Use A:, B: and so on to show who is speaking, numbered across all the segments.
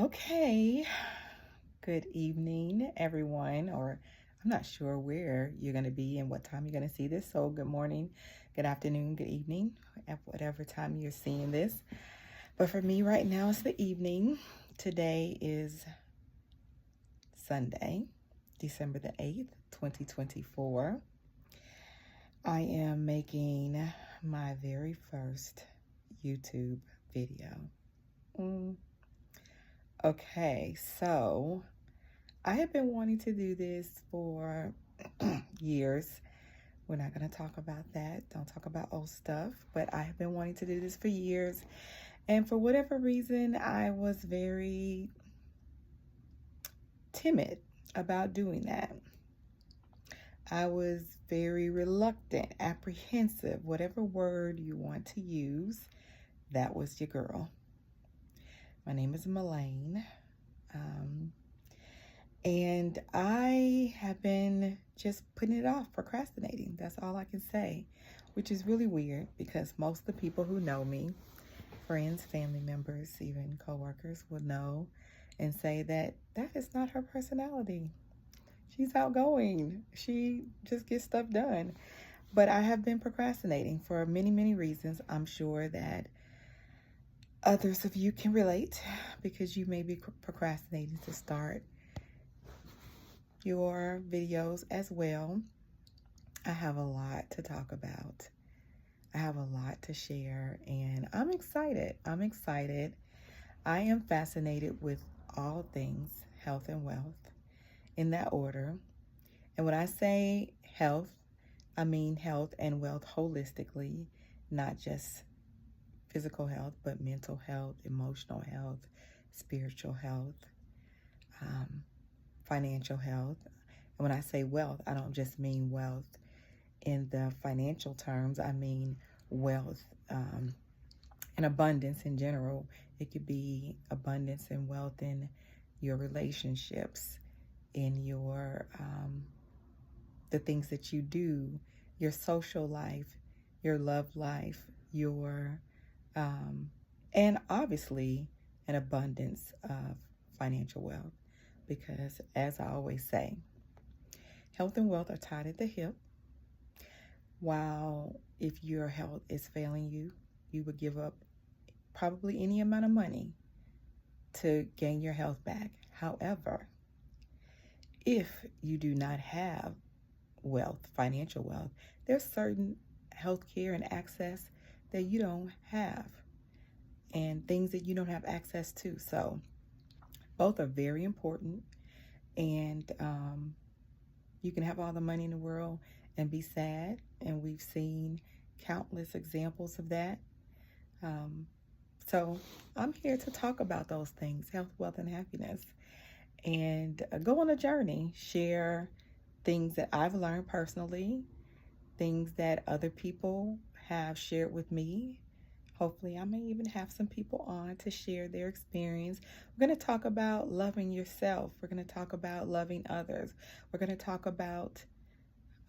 A: Okay, good evening, everyone, or I'm not sure where you're going to be and what time you're going to see this. So, good morning, good afternoon, good evening, at whatever time you're seeing this. But for me, right now, it's the evening. Today is Sunday, December the 8th, 2024. I am making my very first YouTube video. Okay, so I have been wanting to do this for years. We're not going to talk about that. Don't talk about old stuff. But I have been wanting to do this for years. And for whatever reason, I was very timid about doing that. I was very reluctant, apprehensive, whatever word you want to use. That was your girl. My name is Melaine. And I have been just putting it off, procrastinating. That's all I can say, which is really weird because most of the people who know me, friends, family members, even coworkers, will know and say that that is not her personality. She's outgoing. She just gets stuff done. But I have been procrastinating for many, many reasons. I'm sure that others of you can relate because you may be procrastinating to start your videos as well. I have a lot to talk about. I have a lot to share, and I'm excited. I am fascinated with all things health and wealth in that order. And when I say health, I mean health and wealth holistically, not just physical health, but mental health, emotional health, spiritual health, financial health. And when I say wealth, I don't just mean wealth in the financial terms. I mean wealth and abundance in general. It could be abundance and wealth in your relationships, in your the things that you do, your social life, your love life, your and obviously an abundance of financial wealth. Because as I always say, health and wealth are tied at the hip. While if your health is failing you, you would give up probably any amount of money to gain your health back. However, if you do not have wealth, financial wealth, there's certain health care and access that you don't have and things that you don't have access to. So both are very important, and you can have all the money in the world and be sad, and we've seen countless examples of that. So I'm here to talk about those things, health, wealth, and happiness, and go on a journey, share things that I've learned personally, things that other people have shared with me. Hopefully, I may even have some people on to share their experience. We're going to talk about loving yourself. We're going to talk about loving others. We're going to talk about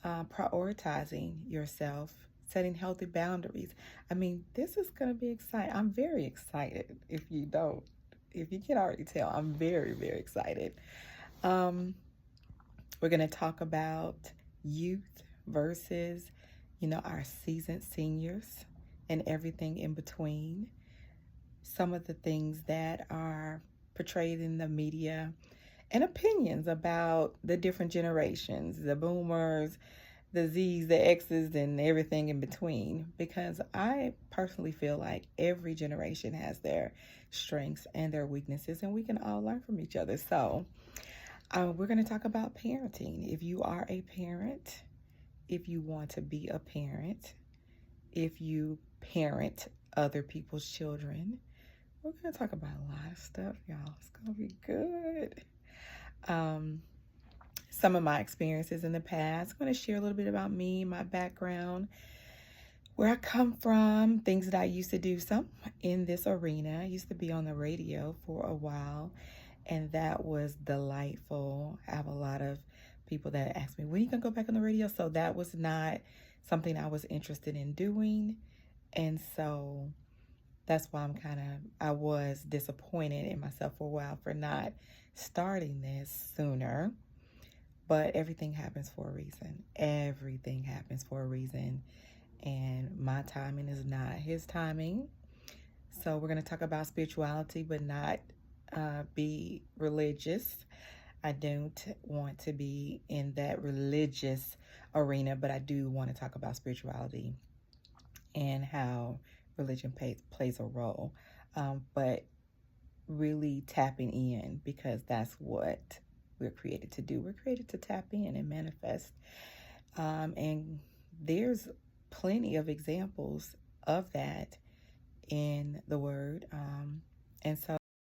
A: prioritizing yourself, setting healthy boundaries. I mean, this is going to be exciting. I'm very excited. If you can already tell, I'm very, very excited. We're going to talk about youth versus, our seasoned seniors and everything in between. Some of the things that are portrayed in the media and opinions about the different generations, the boomers, the Z's, the X's, and everything in between. Because I personally feel like every generation has their strengths and their weaknesses, and we can all learn from each other. So we're going to talk about parenting. If you are a parent, if you want to be a parent, if you parent other people's children, we're going to talk about a lot of stuff, y'all. It's going to be good. Some of my experiences in the past. I'm going to share a little bit about me, my background, where I come from, things that I used to do some in this arena. I used to be on the radio for a while, and that was delightful. I have a lot of people that ask me, when are you going to go back on the radio? So that was not something I was interested in doing. And so that's why I was disappointed in myself for a while for not starting this sooner. But everything happens for a reason. Everything happens for a reason. And my timing is not his timing. So we're going to talk about spirituality, but not be religious. I don't want to be in that religious arena, but I do want to talk about spirituality and how religion plays a role. But really tapping in, because that's what we're created to do. We're created to tap in and manifest. And there's plenty of examples of that in the Word. And so